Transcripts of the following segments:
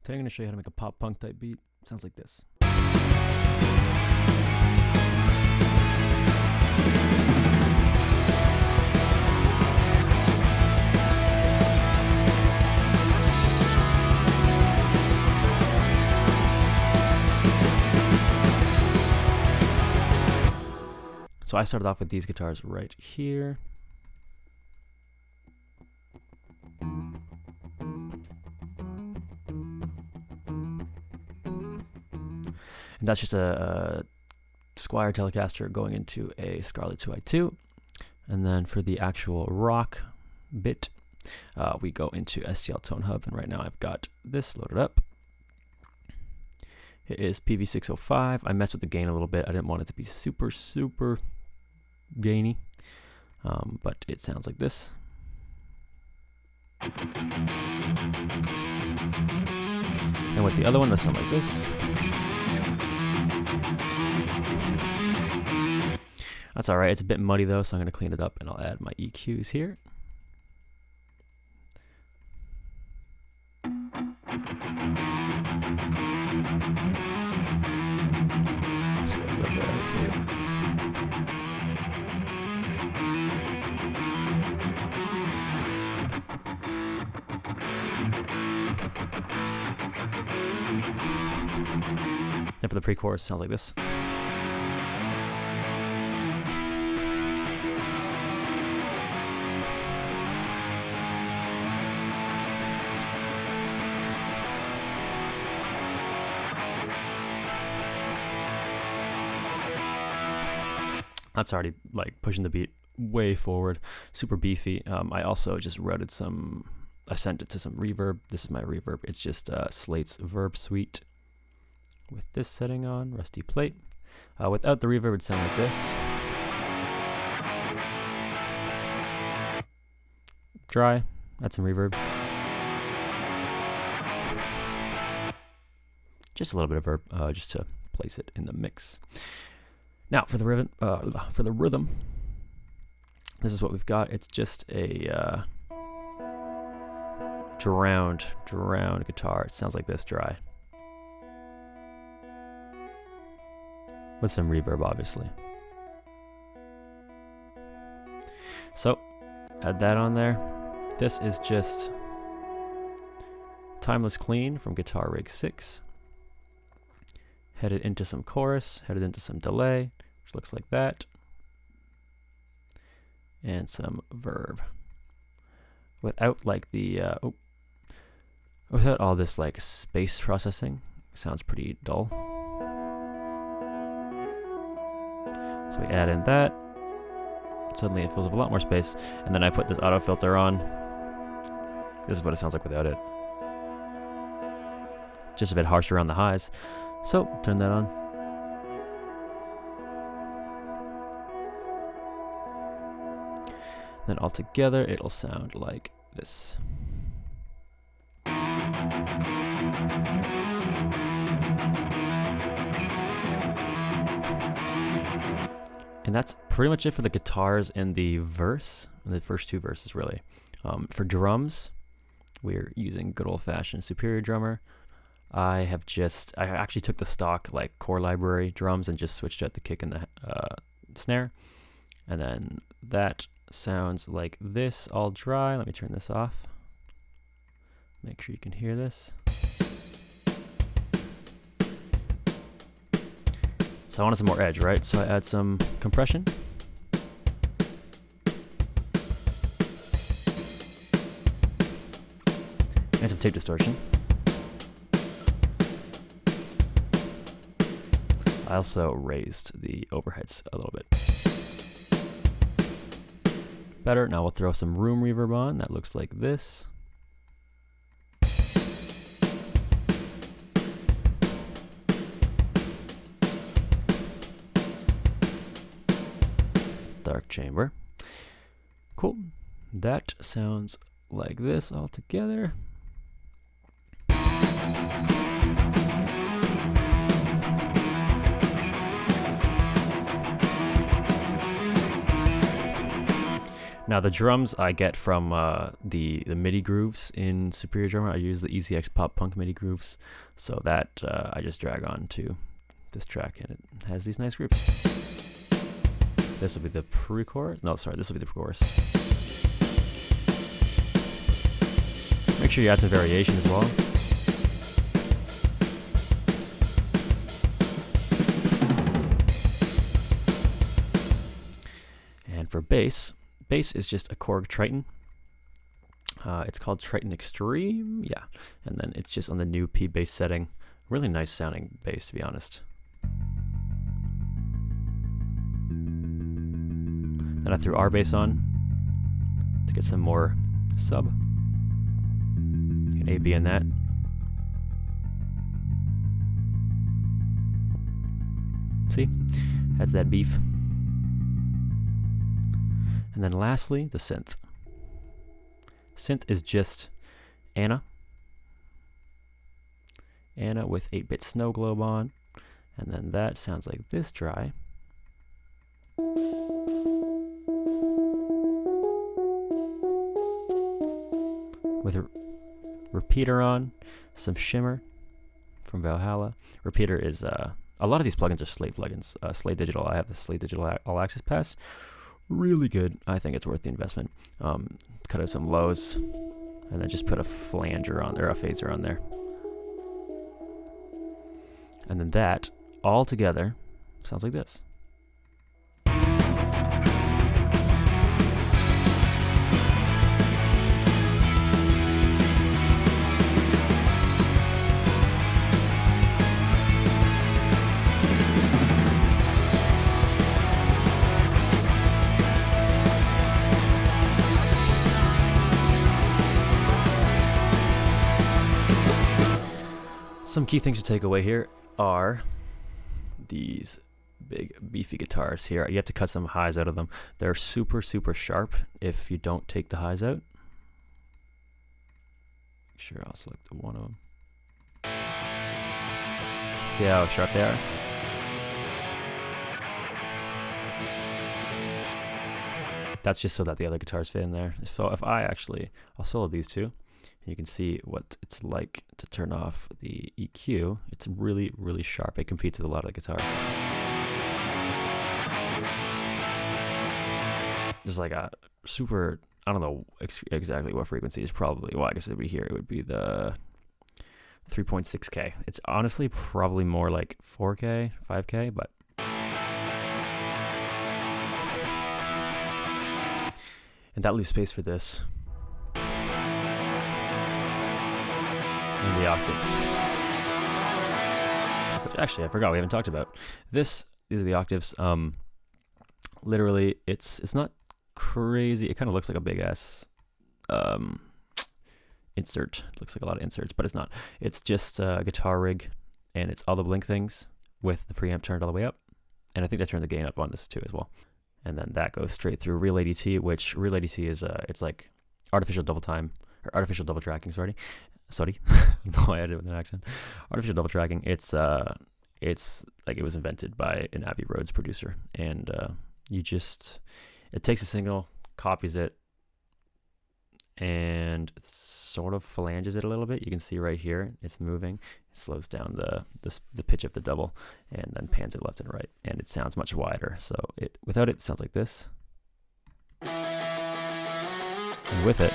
Today I'm going to show you how to make a pop punk type beat. Sounds like this. So I started off with these guitars right here. And that's just a Squier Telecaster going into a Scarlett 2i2. And then for the actual rock bit, we go into STL Tone Hub. And right now I've got this loaded up. It is PV605. I messed with the gain a little bit. I didn't want it to be super, super gainy. But it sounds like this. And with the other one, it'll sound like this. That's alright, it's a bit muddy though, so I'm going to clean it up and I'll add my EQs here. Then for the pre-chorus, it sounds like this. That's already like pushing the beat way forward, super beefy. I also just routed some, I sent it to some reverb. This is my reverb. It's just Slate's Verb Suite with this setting on, Rusty Plate. Without the reverb, it'd sound like this. Dry, add some reverb. Just a little bit of verb, just to place it in the mix. Now for the rhythm, this is what we've got. It's just a drowned guitar. It sounds like this, dry, with some reverb, obviously. So add that on there. This is just Timeless Clean from Guitar Rig 6. Headed into some chorus, headed into some delay, which looks like that, and some verb. Without like the without all this like space processing, sounds pretty dull. So we add in that. Suddenly it fills up a lot more space, and then I put this auto filter on. This is what it sounds like without it. Just a bit harsh around the highs. So, turn that on. Then all together, it'll sound like this. And that's pretty much it for the guitars and the verse, the first two verses really. For drums, we're using good old-fashioned Superior Drummer. I actually took the stock like core library drums and just switched out the kick and the snare. And then that sounds like this, all dry. Let me turn this off. Make sure you can hear this. So I wanted some more edge, right? So I add some compression. And some tape distortion. I also raised the overheads a little bit. Better. Now we'll throw some room reverb on. That looks like this. Dark chamber. Cool. That sounds like this all together. Now the drums I get from the MIDI grooves in Superior Drummer. I use the EZX Pop Punk MIDI grooves, so that I just drag on to this track, and it has these nice grooves. This will be the pre-chorus. No, sorry, this will be the chorus. Make sure you add some variation as well. And for bass is just a Korg Triton. It's called Triton Extreme, yeah. And then it's just on the new P bass setting. Really nice sounding bass, to be honest. Then I threw R bass on to get some more sub. An A, B in that. See? Has that beef. And then lastly, the synth. Synth is just Anna. Anna with 8-bit snow globe on. And then that sounds like this dry. With a repeater on, some shimmer from Valhalla. Repeater is, a lot of these plugins are Slate plugins. Slate Digital, I have the Slate Digital All Access Pass. Really good. I think it's worth the investment. Cut out some lows, and then just put a flanger on, or a phaser on there. And then that, all together, sounds like this. Some key things to take away here are these big beefy guitars here. You have to cut some highs out of them. They're super, super sharp if you don't take the highs out. Sure, I'll select the one of them. See how sharp they are? That's just so that the other guitars fit in there. So if I'll solo these two. You can see what it's like to turn off the EQ. It's really, really sharp. It competes with a lot of the guitar. Just like a super, I don't know exactly what frequency is probably, well, I guess it would be here. It would be the 3.6K. It's honestly probably more like 4K, 5K, but. And that leaves space for this. And the octaves. Which actually I forgot we haven't talked about. These are the octaves. Literally it's not crazy. It kind of looks like a big ass insert. It looks like a lot of inserts, but it's not. It's just a guitar rig, and it's all the blink things with the preamp turned all the way up. And I think I turned the gain up on this too as well. And then that goes straight through Real ADT, which Real ADT is it's like artificial double tracking, sorry. No, I had it with an accent. Artificial double tracking. It's like it was invented by an Abbey Roads producer, and it takes a signal, copies it, and it sort of phalanges it a little bit. You can see right here, it's moving. It slows down the pitch of the double, and then pans it left and right, and it sounds much wider. So without it sounds like this, and with it.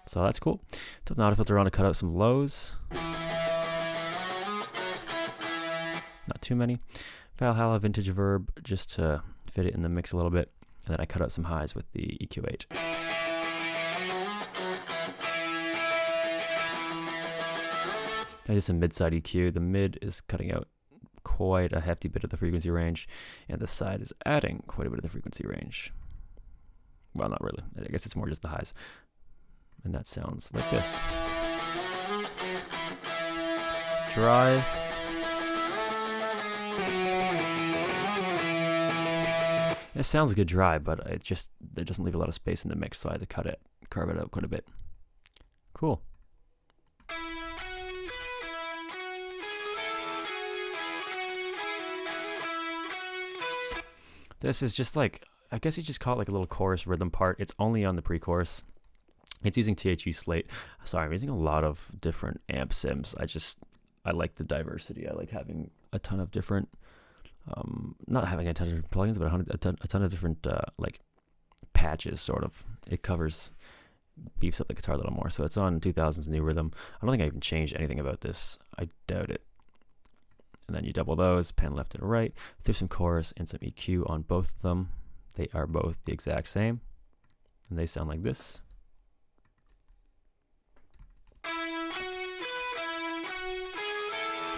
So that's cool. Took the auto filter on to cut out some lows. Not too many. Valhalla Vintage Verb just to fit it in the mix a little bit. And then I cut out some highs with the EQ8. I did some mid-side EQ. The mid is cutting out quite a hefty bit of the frequency range, and the side is adding quite a bit of the frequency range. Well, not really. I guess it's more just the highs. And that sounds like this. Dry. And it sounds good dry, but it doesn't leave a lot of space in the mix, so I had to carve it out quite a bit. Cool. This is just like, I guess you just call it like a little chorus rhythm part. It's only on the pre-chorus. It's using 𝗕𝗓𝗖𝗢𝗠𝗘. Sorry, I'm using a lot of different amp sims. I like the diversity. I like having a ton of different, not having a ton of different plugins, but a ton of different like patches, sort of. It beefs up the guitar a little more. So it's on 2000's new rhythm. I don't think I even changed anything about this. I doubt it. And then you double those, pan left and right, through some chorus and some EQ on both of them. They are both the exact same, and they sound like this.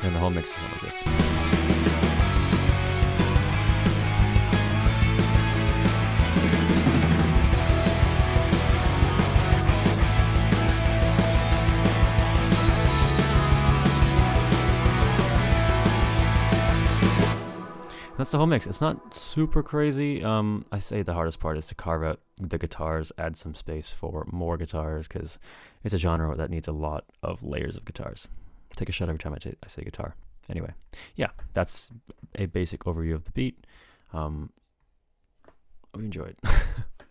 And the whole mix sounds like this. That's the whole mix. It's not super crazy. I say the hardest part is to carve out the guitars, add some space for more guitars, because it's a genre that needs a lot of layers of guitars. Take a shot every time I say guitar. Anyway, yeah, that's a basic overview of the beat. Hope you enjoyed.